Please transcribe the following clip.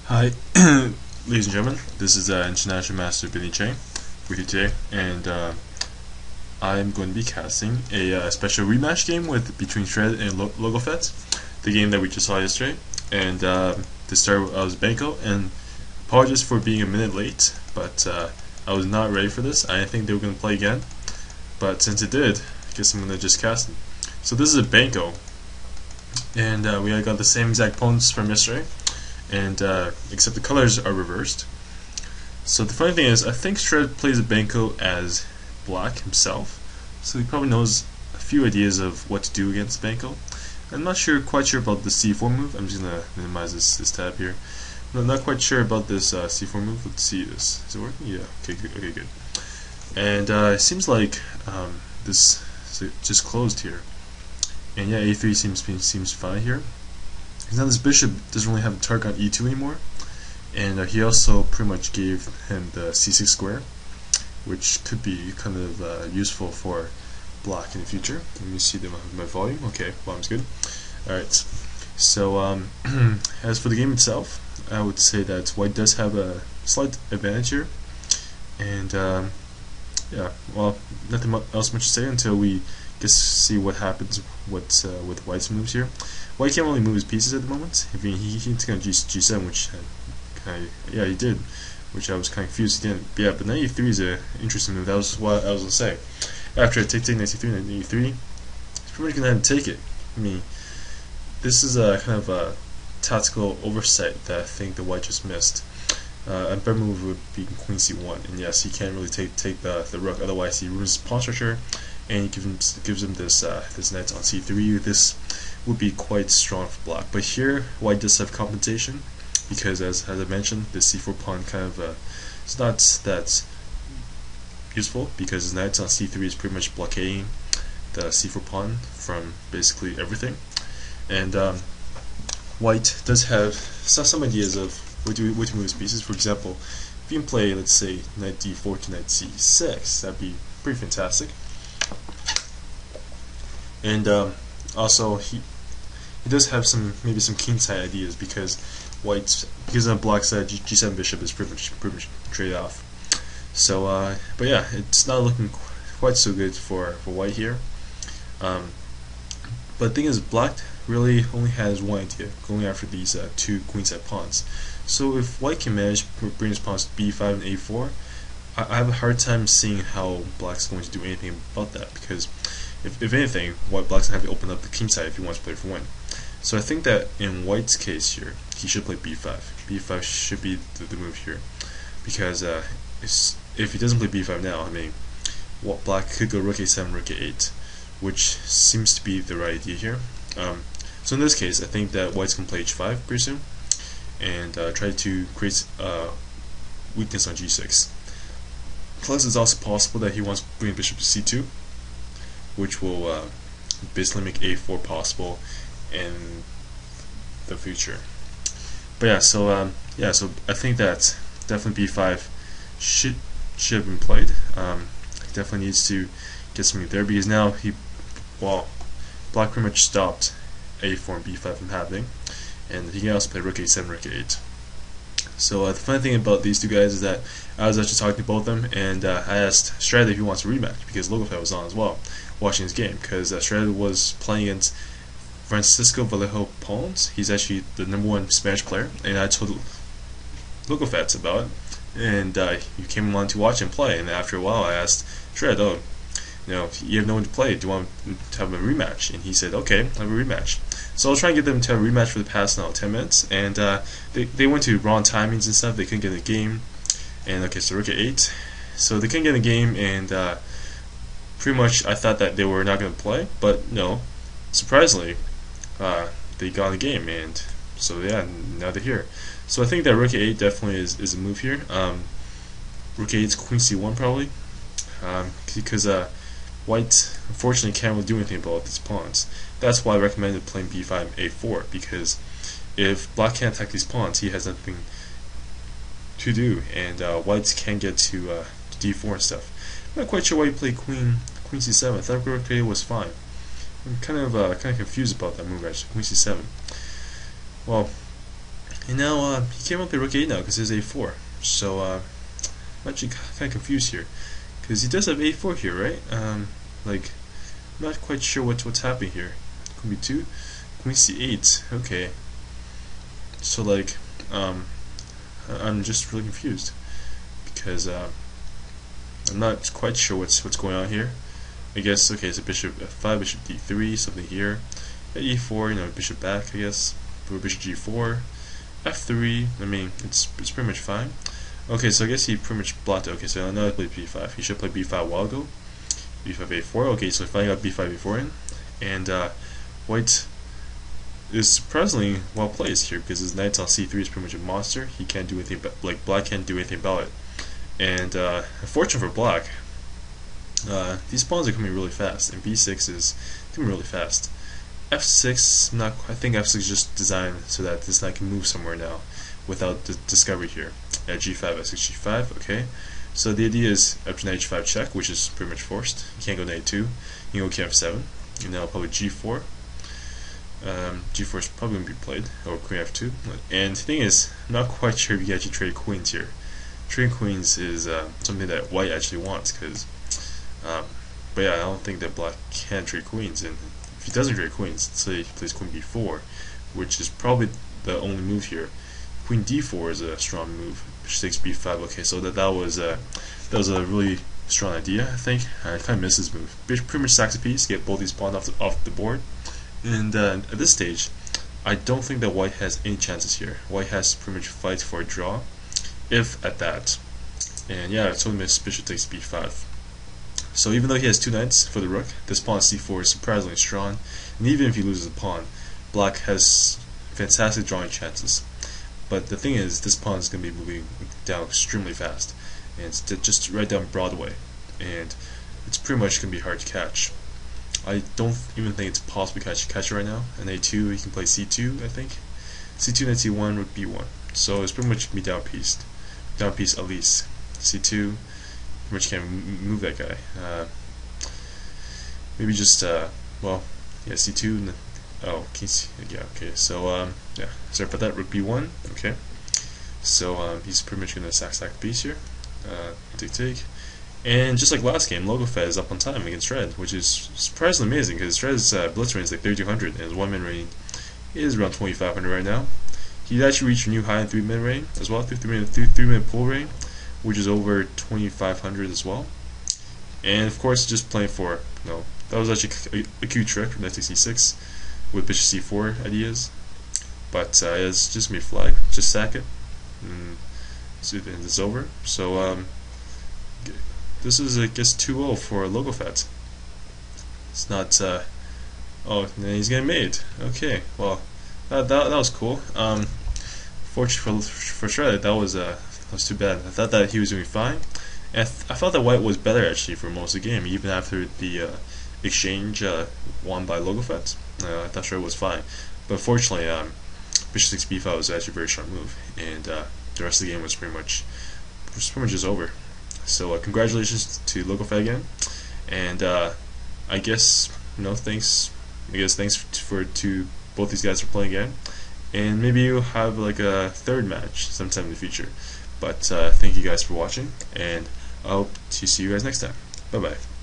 Hi, ladies and gentlemen. This is International Master Benny Chang with you today, and I'm going to be casting a special rematch game between Shredded and Logofet, the game that we just saw yesterday. And to start, I was Benko, and apologies for being a minute late, but I was not ready for this. I didn't think they were going to play again, but since it did, I guess I'm going to just cast it. So this is a Benko, and we got the same exact opponents from yesterday. And except the colors are reversed. So the funny thing is, I think Shred plays a Benko as black himself, so he probably knows a few ideas of what to do against Benko. I'm not quite sure about the C4 move. I'm just gonna minimize this tab here. I'm not quite sure about this C4 move. Let's see this. Is it working? Yeah. Okay. Good. Okay. Good. And it seems like this is just closed here. And yeah, A3 seems fine here. Now this bishop doesn't really have a target on e2 anymore, and he also pretty much gave him the c6 square, which could be kind of useful for black in the future. Let me see my volume. Okay, volume's good. Alright, so as for the game itself, I would say that white does have a slight advantage here, and yeah, well, nothing else much to say until we just see what happens with white's moves here. White can't really move his pieces at the moment. I mean, he took on G7, which yeah, he did, which I was kind of confused he didn't. But yeah, but knight e3 is an interesting move. That was what I was gonna say. After I take knight c3, knight e3, he's pretty much gonna have to take it. I mean, this is a kind of a tactical oversight that I think the white just missed. A better move would be queen c1, and yes, he can't really take the rook. Otherwise, he ruins his pawn structure, and he gives him this this knight on c3. This would be quite strong for black. But here, white does have compensation, because as I mentioned, the c4 pawn kind of it's not that useful, because his knight on c3 is pretty much blockading the c4 pawn from basically everything. And white does have some ideas of what to move his pieces. For example, if you can play, let's say, knight d4 to knight c6, that'd be pretty fantastic. And also he does have maybe some kingside ideas, because on black side g7 bishop is pretty much trade off. So but yeah, it's not looking quite so good for white here. But the thing is, black really only has one idea, going after these two queenside pawns. So if white can manage to bring his pawns to b5 and a4, I have a hard time seeing how black's going to do anything about that, because if anything, black's gonna have to open up the king side if he wants to play for win. So I think that in white's case here, he should play b5. b5 should be the move here, because if he doesn't play b5 now, I mean, black could go rook a7, rook a8, which seems to be the right idea here. So in this case, I think that white's gonna play h5 pretty soon, and try to create weakness on g6. Plus, it's also possible that he wants to bring bishop to c2, which will basically make a4 possible in the future. But yeah, so I think that definitely b5 should have been played. He definitely needs to get something there, because now black pretty much stopped a4 and b5 from happening, and he can also play rook a7, rook a8. So the funny thing about these two guys is that I was actually talking to both of them, and I asked Shredded if he wants a rematch, because Logofet was on as well, watching his game, because Shredded was playing against Francisco Vallejo Pons. He's actually the #1 Spanish player, and I told Logofet about it, and he came on to watch him play. And after a while, I asked Shredded, "Oh, you have no one to play. Do you want to have a rematch?" And he said, "Okay, I'll have a rematch." So I'll try and get them to have a rematch for the past 10 minutes, and they went to wrong timings and stuff. They couldn't get in the game, and okay, so rook a8. So they couldn't get in the game, and pretty much I thought that they were not going to play, but no, surprisingly, they got in the game, and so yeah, now they're here. So I think that rook a8 definitely is a move here. Rook a8 is queen c1 probably, because white unfortunately can't really do anything about these pawns. That's why I recommended playing b5 and a4, because if black can't attack these pawns, he has nothing to do, and whites can get to d4 and stuff. I'm not quite sure why you played queen c7. I thought rook a8 was fine. I'm kind of confused about that move actually. Queen c7. Well, And now he came up with rook a8 now because he has a4. So I'm actually kind of confused here because he does have a4 here, right? Like, I'm not quite sure what's happening here. Queen b2, queen c8. Okay. So like, I'm just really confused because I'm not quite sure what's going on here. I guess okay, so bishop f5, bishop d3, something here. At e4, you know, bishop back, I guess. Bishop g4, f3. I mean, it's pretty much fine. Okay, so I guess he pretty much blocked it. Okay, so now I play b5. He should play b5 a while ago. b5 a4. Okay, so finally got b5 a4 in, and white is surprisingly well placed here because his knight on c3 is pretty much a monster. He can't do anything, like black can't do anything about it. And unfortunately for black, these pawns are coming really fast, and b6 is coming really fast. f6, I think f6 is just designed so that this knight can move somewhere now without discovery here. At g5, f6, g5, okay. So the idea is after knight h5 check, which is pretty much forced. You can't go knight 2. You can go king f7. And now probably g4. G4 is probably going to be played, or queen f2. And the thing is, I'm not quite sure if you can actually trade queens here. Trading queens is something that white actually wants, because, but yeah, I don't think that black can trade queens. And if he doesn't trade queens, let's say he plays queen b4, which is probably the only move here. Queen d4 is a strong move. Bishop takes b5. Okay, so that was a really strong idea. I think I kind of missed this move. Pretty much sacks a piece, get both these pawns off the board. And at this stage, I don't think that white has any chances here. White has to pretty much fight for a draw, if at that. And yeah, I totally missed bishop takes b5. So even though he has two knights for the rook, this pawn c4 is surprisingly strong. And even if he loses the pawn, black has fantastic drawing chances. But the thing is, this pawn is going to be moving down extremely fast, and it's just right down Broadway, and it's pretty much going to be hard to catch. I don't even think it's possible to catch it right now. And a2, he can play c2, I think. c2, knight c1, rook b1. So it's pretty much going to be down piece at least. c2, pretty much can't move that guy. Maybe just well, yeah, c2. Oh, yeah, okay. So yeah, sorry about that. Rook b1. Okay. So he's pretty much gonna sack the piece here. Take. And just like last game, Logofet is up on time against Shred, which is surprisingly amazing because Shred's blitz range is like 3200 and his 1-min range is around 2500 right now. He actually reached a new high in 3-min range as well, 3-minute pull range, which is over 2500 as well. And of course, just playing for that was actually a cute trick from knight takes c6 with bishop c4 ideas, but it's just me flag, just sack it, and it's over. So this is, I guess, 2-0 for Logofet. It's not, oh, he's getting made. Okay, well, that was cool. Fortunately for Shredded, that was too bad. I thought that he was doing fine, and I felt that white was better actually for most of the game, even after the exchange won by Logofet. I thought Shredded was fine, but fortunately, bishop 6 b5 was actually a very strong move, and the rest of the game was pretty much just over. So congratulations to Logofet again, and I guess thanks to both these guys for playing again, and maybe you'll have like a third match sometime in the future. But thank you guys for watching, and I hope to see you guys next time. Bye bye.